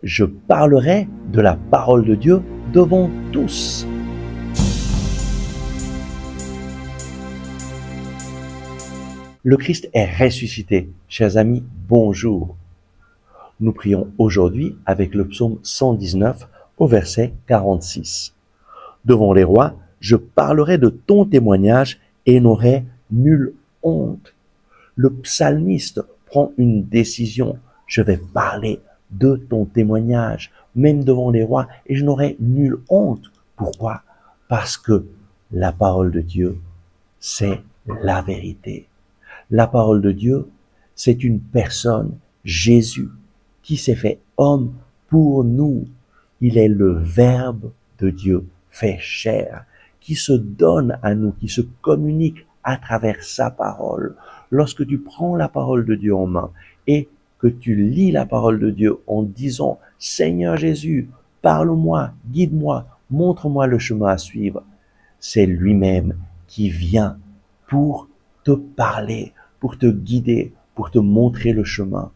je parlerai de la parole de Dieu devant tous. Le Christ est ressuscité. Chers amis, bonjour. Nous prions aujourd'hui avec le psaume 119 au verset 46. Devant les rois, je parlerai de ton témoignage et n'aurai nulle honte. Le psalmiste prend une décision. Je vais parler de ton témoignage, même devant les rois, et je n'aurai nulle honte. Pourquoi? Parce que la parole de Dieu, c'est la vérité. La parole de Dieu, c'est une personne, Jésus, qui s'est fait homme pour nous. Il est le Verbe de Dieu fait chair, qui se donne à nous, qui se communique à travers sa parole. Lorsque tu prends la parole de Dieu en main et que tu lis la parole de Dieu en disant « Seigneur Jésus, parle-moi, guide-moi, montre-moi le chemin à suivre », c'est lui-même qui vient pour te parler, pour te guider, pour te montrer le chemin.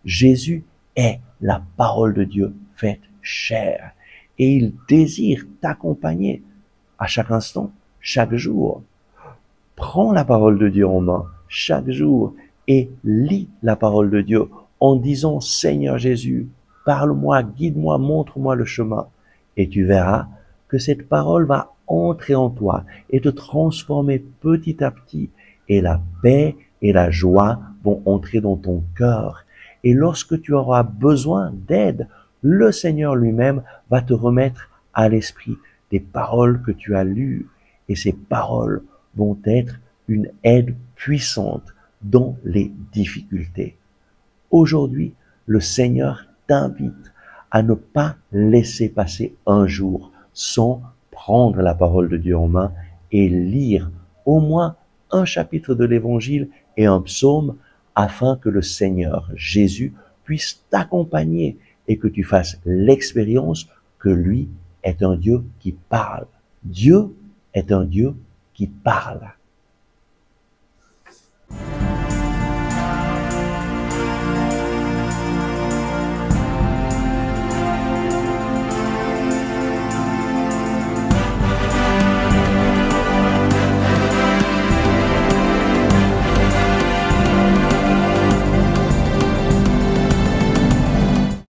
Jésus est la parole de Dieu faite chair et il désire t'accompagner à chaque instant, chaque jour. Prends la parole de Dieu en main chaque jour et lis la parole de Dieu en disant « Seigneur Jésus, parle-moi, guide-moi, montre-moi le chemin ». Et tu verras que cette parole va entrer en toi et te transformer petit à petit. Et la paix et la joie vont entrer dans ton cœur. Et lorsque tu auras besoin d'aide, le Seigneur lui-même va te remettre à l'esprit des paroles que tu as lues. Et ces paroles vont être une aide puissante dans les difficultés. Aujourd'hui, le Seigneur t'invite à ne pas laisser passer un jour sans prendre la parole de Dieu en main et lire au moins un chapitre de l'Évangile et un psaume afin que le Seigneur Jésus puisse t'accompagner et que tu fasses l'expérience que lui est un Dieu qui parle. Dieu est un Dieu qui parle.